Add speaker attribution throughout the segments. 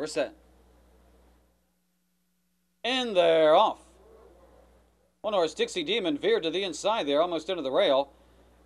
Speaker 1: We're set. And they're off. One horse, Dixie Demon, veered to the inside there, almost under the rail.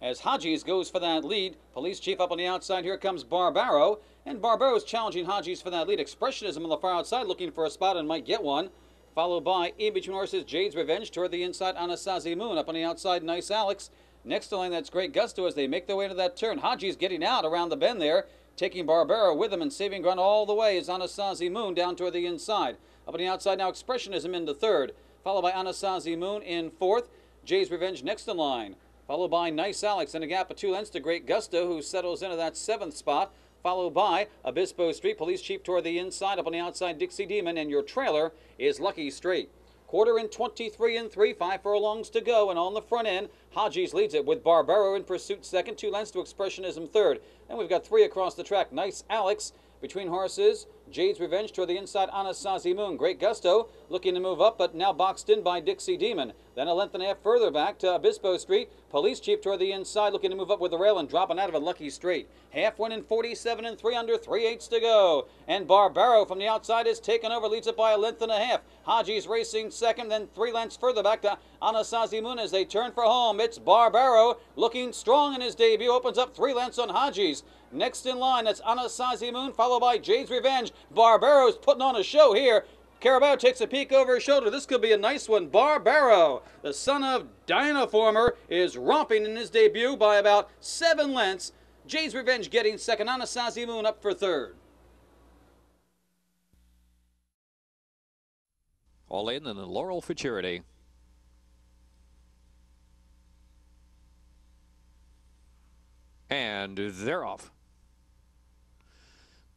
Speaker 1: As Hodges goes for that lead, Police Chief up on the outside. Here comes Barbaro. And Barbaro's challenging Hodges for that lead. Expressionism on the far outside, looking for a spot and might get one. Followed by, in between horses, Jade's Revenge. Toward the inside, Anasazi Moon. Up on the outside, Nice Alex. Next to line, that's Great Gusto as they make their way into that turn. Hodges getting out around the bend there. Taking Barbaro with him and saving ground all the way is Anasazi Moon down toward the inside. Up on the outside now, Expressionism into third. Followed by Anasazi Moon in fourth. Jay's Revenge next in line. Followed by Nice Alex in a gap of 2 lengths to Great Gusto, who settles into that 7th spot. Followed by Obispo Street, Police Chief toward the inside. Up on the outside, Dixie Demon, and your trailer is Lucky Straight. Quarter in 23 and 3, 5 furlongs to go, and on the front end, Hodges leads it with Barbaro in pursuit second, 2 lengths to Expressionism third. Then we've got 3 across the track. Nice Alex between horses. Jade's Revenge toward the inside, Anasazi Moon. Great Gusto looking to move up, but now boxed in by Dixie Demon. Then a length and a half further back to Obispo Street. Police Chief toward the inside, looking to move up with the rail and dropping out of a Lucky Straight. Half win in 47 and 3 under, 3/8 to go. And Barbaro from the outside is taken over, leads it by a length and a half. Hodges racing second, then 3 lengths further back to Anasazi Moon as they turn for home. It's Barbaro looking strong in his debut, opens up 3 lengths on Hodges. Next in line, that's Anasazi Moon, followed by Jade's Revenge. Barbaro's putting on a show here. Carabao takes a peek over his shoulder. This could be a nice one. Barbaro, the son of Dynaformer, is romping in his debut by about 7 lengths. Jade's Revenge getting second. Anasazi Moon up for third.
Speaker 2: All in the Laurel Futurity. And they're off.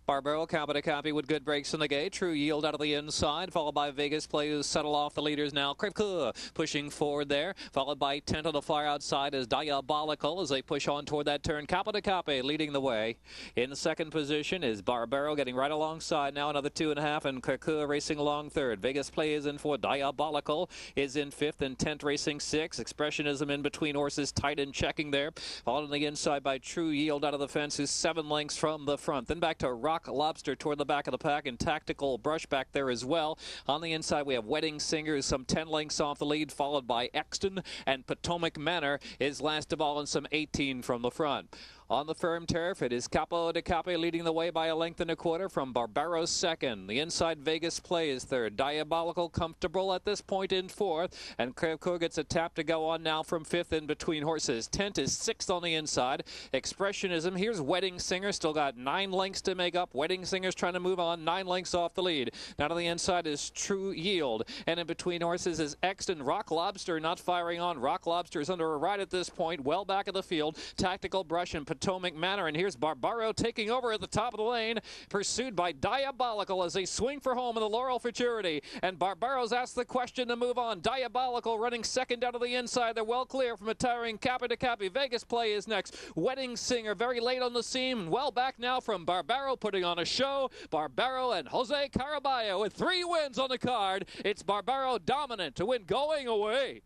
Speaker 2: Barbaro, copy to copy with good breaks in the gate. True Yield out of the inside, followed by Vegas Play, who settle off the leaders now. Krivka pushing forward there, followed by Tent on the far outside as Diabolical as they push on toward that turn. Copy to copy leading the way. In second position is Barbaro getting right alongside now, another 2.5, and Krivka racing along third. Vegas Play is in fourth. Diabolical is in fifth, and Tent racing sixth. Expressionism in between horses, tight and checking there. Followed on the inside by True Yield out of the fence, who's 7 lengths from the front. Then back to Rock Lobster toward the back of the pack, and Tactical Brush back there as well. On the inside we have Wedding Singer, some 10 lengths off the lead, followed by Exton, and Potomac Manor is last of all, and some 18 from the front. On the firm turf, it is Capo de Cape leading the way by a length and a quarter from Barbaro second. The inside Vegas Play is third. Diabolical comfortable at this point in fourth. And Krevko gets a tap to go on now from fifth in between horses. Tent is sixth on the inside. Expressionism. Here's Wedding Singer. Still got 9 lengths to make up. Wedding Singer's trying to move on. 9 lengths off the lead. Now to the inside is True Yield. And in between horses is Exton. Rock Lobster not firing on. Rock Lobster is under a ride at this point. Well back of the field. Tactical Brush and Potomac Manor, and here's Barbaro taking over at the top of the lane, pursued by Diabolical as they swing for home in the Laurel Futurity. And Barbaro's asked the question to move on. Diabolical running second down to the inside. They're well clear from a tiring Capi to Capi. Vegas Play is next. Wedding Singer very late on the scene. Well back now from Barbaro putting on a show. Barbaro and Jose Caraballo with 3 wins on the card. It's Barbaro dominant to win going away.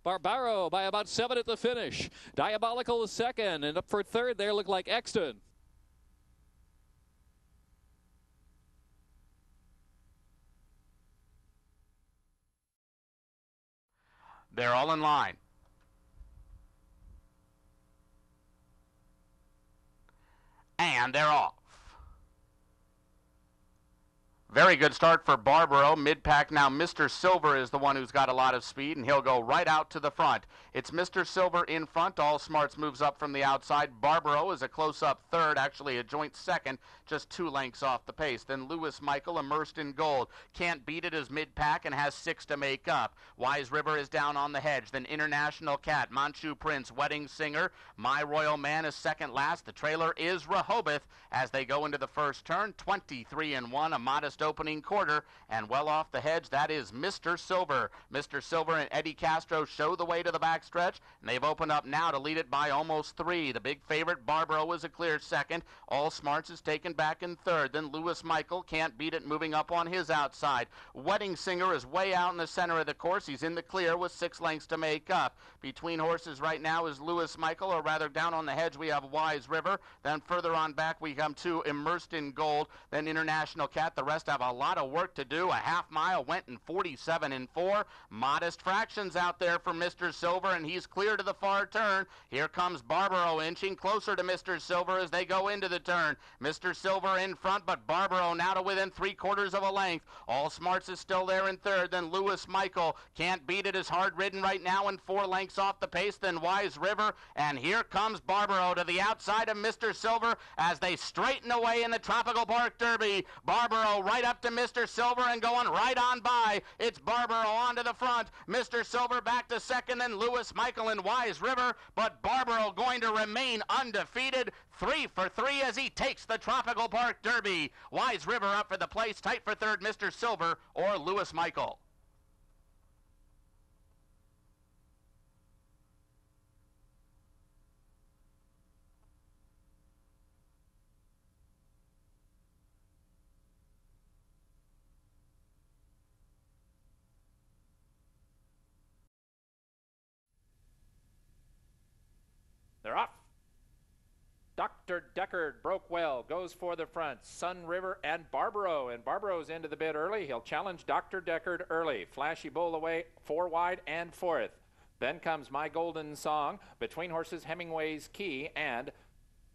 Speaker 2: Barbaro by about 7 at the finish. Diabolical is second, and up for third there look like Exton.
Speaker 3: They're all in line. And they're off. Very good start for Barbaro. Mid-pack now, Mr. Silver is the one who's got a lot of speed, and he'll go right out to the front. It's Mr. Silver in front. All Smarts moves up from the outside. Barbaro is a close-up third, actually a joint second, just 2 lengths off the pace. Then Lewis Michael, immersed in gold. Can't beat it as mid-pack and has 6 to make up. Wise River is down on the hedge. Then International Cat, Manchu Prince, Wedding Singer. My Royal Man is second last. The trailer is Rehoboth as they go into the first turn. 23 and 1, a modest opening quarter, and well off the hedge, that is Mr. Silver. Mr. Silver and Eddie Castro show the way to the backstretch, and they've opened up now to lead it by almost 3. The big favorite, Barbaro, is a clear second. All Smarts is taken back in third. Then Lewis Michael can't beat it, moving up on his outside. Wedding Singer is way out in the center of the course. He's in the clear with 6 lengths to make up. Between horses right now is Lewis Michael, or rather down on the hedge we have Wise River. Then further on back we come to Immersed in Gold, then International Cat. The rest have a lot of work to do. A half mile went in 47 and 4. Modest fractions out there for Mr. Silver, and he's clear to the far turn. Here comes Barbaro inching closer to Mr. Silver as they go into the turn. Mr. Silver in front, but Barbaro now to within 3/4 of a length. All Smarts is still there in third. Then Lewis Michael can't beat it, is hard ridden right now and 4 lengths off the pace. Then Wise River, and here comes Barbaro to the outside of Mr. Silver as they straighten away in the Tropical Park Derby. Barbaro right up to Mr. Silver and going right on by. It's Barbaro onto the front. Mr. Silver back to second, then Lewis Michael and Wise River, but Barbaro going to remain undefeated. 3 for 3 as he takes the Tropical Park Derby. Wise River up for the place, tight for third, Mr. Silver or Lewis Michael.
Speaker 4: They're off. Dr. Deckard broke well, goes for the front. Sun River and Barbaro. And Barbaro's into the bid early. He'll challenge Dr. Deckard early. Flashy Bull away, 4 wide and 4th. Then comes My Golden Song. Between horses, Hemingway's Key and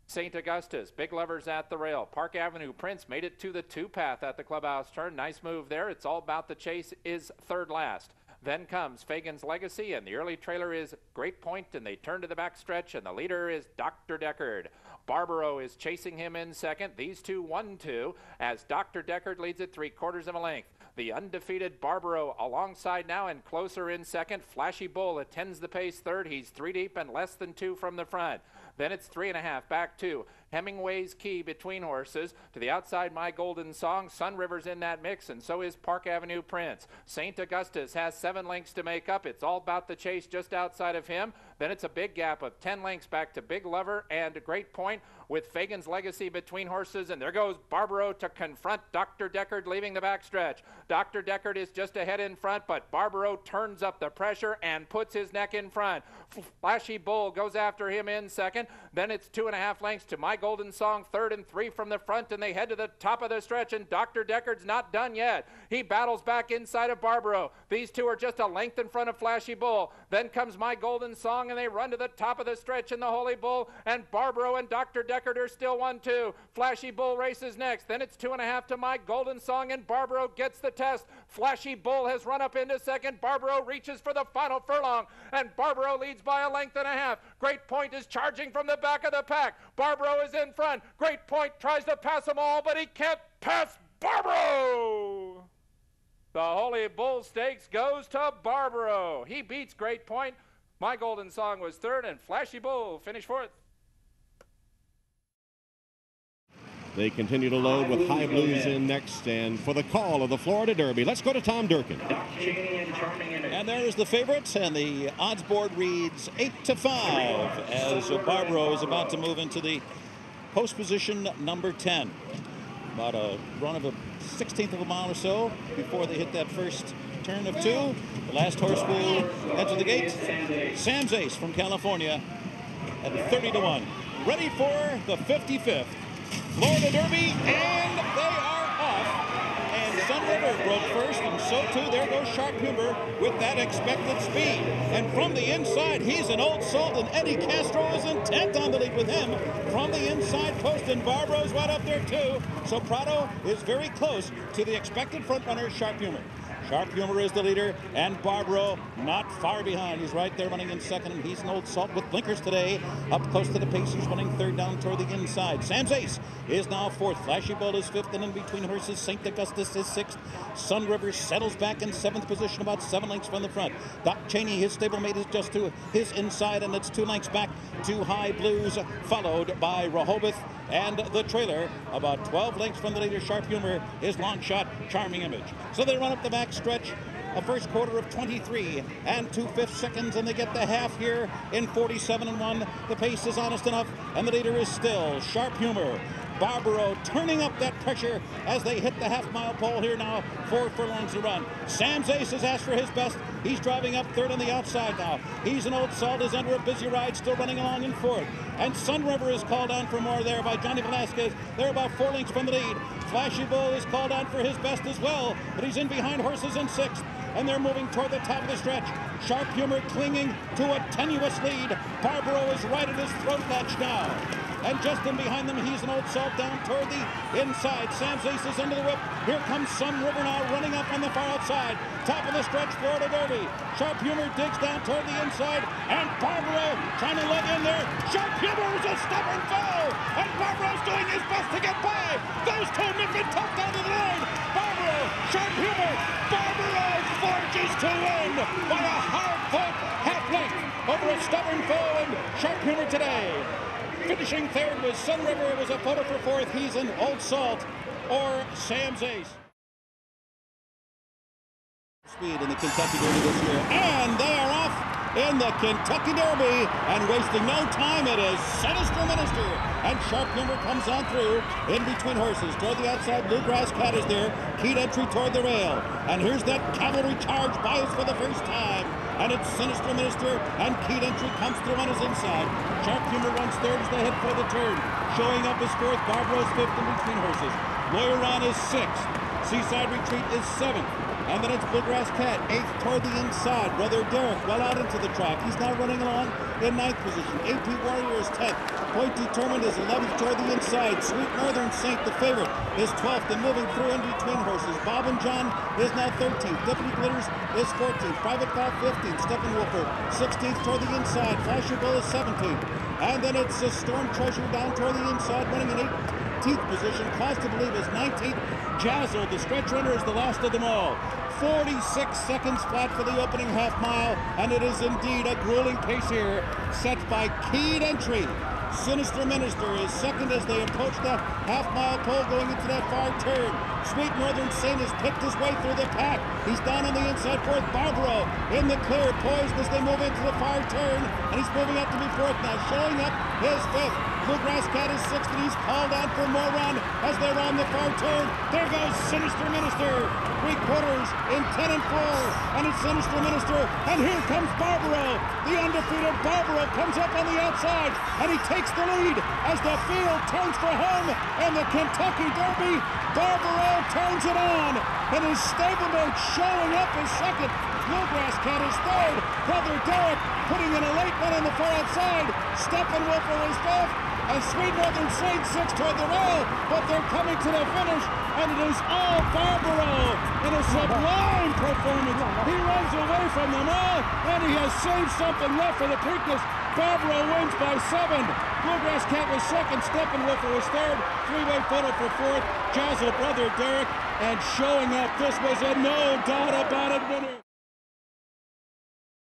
Speaker 4: St. Augustus. Big Lovers at the rail. Park Avenue Prince made it to the 2-path at the clubhouse turn. Nice move there. It's all about the chase, is third last. Then comes Fagan's Legacy, and the early trailer is Great Point, and they turn to the backstretch, and the leader is Dr. Deckard. Barbaro is chasing him in second. These two 1-2 as Dr. Deckard leads it 3/4 of a length. The undefeated Barbaro alongside now and closer in second. Flashy Bull attends the pace third. He's 3 deep and less than 2 from the front. Then it's 3.5 back 2. Hemingway's Key between horses. To the outside, My Golden Song. Sun River's in that mix, and so is Park Avenue Prince. St. Augustus has 7 lengths to make up. It's all about the chase just outside of him. Then it's a big gap of 10 lengths back to Big Lover and Great Point with Fagan's Legacy between horses. And there goes Barbaro to confront Dr. Deckard leaving the backstretch. Dr. Deckard is just ahead in front, but Barbaro turns up the pressure and puts his neck in front. Flashy Bull goes after him in second. Then it's 2.5 lengths to My Golden Song, third, and 3 from the front, and they head to the top of the stretch, and Dr. Deckard's not done yet. He battles back inside of Barbaro. These two are just a length in front of Flashy Bull. Then comes My Golden Song, and they run to the top of the stretch in the Holy Bull, and Barbaro and Dr. Deckard are still 1-2. Flashy Bull races next. Then it's 2.5 to My Golden Song, and Barbaro gets the test. Flashy Bull has run up into second. Barbaro reaches for the final furlong, and Barbaro leads by 1.5 lengths. Great Point is charging from the back of the pack. Barbaro is in front. Great Point tries to pass them all, but he can't pass Barbaro. The Holy Bull Stakes goes to Barbaro. He beats Great Point. My Golden Song was third, and Flashy Bull finished fourth.
Speaker 5: They continue to load with High Blues in next, and for the call of the Florida Derby, let's go to Tom Durkin.
Speaker 6: And there's the favorites, and the odds board reads 8-5 as Barbaro is about to move into the post position number 10. About a run of a 1/16 of a mile or so before they hit that first turn of 2. The last horse will head to the gate. Sam's Ace from California at 30-1. Ready for the 55th Florida Derby, and they are off. And Sun River broke first, and so too there goes Sharp Humor with that expected speed. And from the inside, he's an old salt, and Eddie Castro is intent on the lead with him from the inside post, and Barbaro's right up there too. So Prado is very close to the expected front runner, Sharp Humor. Sharp Humor is the leader, and Barbaro not far behind. He's right there running in second, and he's an old salt with blinkers today. Up close to the pace, he's running third down toward the inside. Sam's Ace is now fourth. Flashy Bull is fifth, and in between horses, St. Augustus is sixth. Sun River settles back in seventh position, about 7 lengths from the front. Doc Cheney, his stablemate, is just to his inside, and it's 2 lengths back. to High Blues, followed by Rehoboth and the trailer. About 12 lengths from the leader, Sharp Humor, his long shot, Charming Image. So they run up the back stretch, a first quarter of 23 and 2/5 seconds, and they get the half here in 47-1. The pace is honest enough, and the leader is still Sharp Humor. Barbaro turning up that pressure as they hit the half-mile pole here now. 4 furlongs to run. Sam's Ace has asked for his best. He's driving up third on the outside now. He's an Old Salt, is under a busy ride, still running along in fourth. And Sun River is called on for more there by Johnny Velasquez. They're about 4 lengths from the lead. Flashy Bull is called on for his best as well, but he's in behind horses in 6th. And they're moving toward the top of the stretch. Sharp Humor clinging to a tenuous lead. Barbaro is right at his throat latch now. And just in behind them, he's an Old Salt down toward the inside. Sam's Ace is into the whip. Here comes Sun River now running up on the far outside. Top of the stretch, Florida Derby. Sharp Humor digs down toward the inside, and Barbaro trying to leg in there. Sharp Humor is a stubborn foe, and Barbaro's doing his best to get by. Those two nip it tough down to the line. Barbaro, Sharp Humor, Barbaro forges to win by a hard-fought half length over a stubborn foe and Sharp Humor today. Finishing third was Sun River. It was a photo for 4th. He's an Old Salt or Sam's Ace. Speed in the Kentucky Derby this year. And they are off in the Kentucky Derby. And wasting no time, it is Sinister Minister. And Sharp Humor comes on through in between horses. Toward the outside, Bluegrass Cat is there. Keyed entry toward the rail. And here's that cavalry charge by us for the first time. And it's Sinister Minister, and Keyed Entry comes through on his inside. Sharp Humor runs third as they head for the turn. Showing up is 4th, Barbaro's 5th in between horses. Lawyer Ron is 6th. Seaside Retreat is 7th. And then it's Bluegrass Cat, 8th toward the inside. Brother Derek well out into the track. He's now running along in 9th position. AP Warrior is 10th. Point Determined is 11th toward the inside. Sweet Northern Saint, the favorite, is 12th and moving through in between horses. Bob and John is now 13th. Deputy Glitters is 14th. Private Foul 15th. Steppenwolfer 16th toward the inside. Flasher Bull is 17th. And then it's a Storm Treasure down toward the inside, running in 18th position. Cause to Believe is 19th. Jazzle, the stretch runner, is the last of them all. 46 seconds flat for the opening half mile, and it is indeed a grueling pace here, set by Keyed Entry. Sinister Minister is second as they approach the half-mile pole going into that far turn. Sweet Northern Saint has picked his way through the pack. He's down on the inside 4th. Barbaro in the clear, poised as they move into the far turn, and he's moving up to be 4th now. Showing up his 5th. Bluegrass Cat is 6th, and he's called on for more run as they're on the far turn. There goes Sinister Minister. 3/4 in 10 and 4, and it's Sinister Minister, and here comes Barbaro. The undefeated Barbaro comes up on the outside, and he takes the lead as the field turns for home in the Kentucky Derby. Barbaro turns it on, and his stablemate showing up is 2nd. Bluegrass Cat is 3rd. Brother Derek putting in a late one on the far outside. Steppenwolfer is 5th. And Sweet Northern Saint 6th toward the rail, but they're coming to the finish, and it is all Barbaro in a sublime performance. He runs away from them all, and he has saved something left for the Preakness. Barbaro wins by 7. Bluegrass Cat was 2nd. Steppenwolfer was 3rd. Three-way photo for 4th. Jazzle, Brother Derek, and showing up. This was a no doubt about it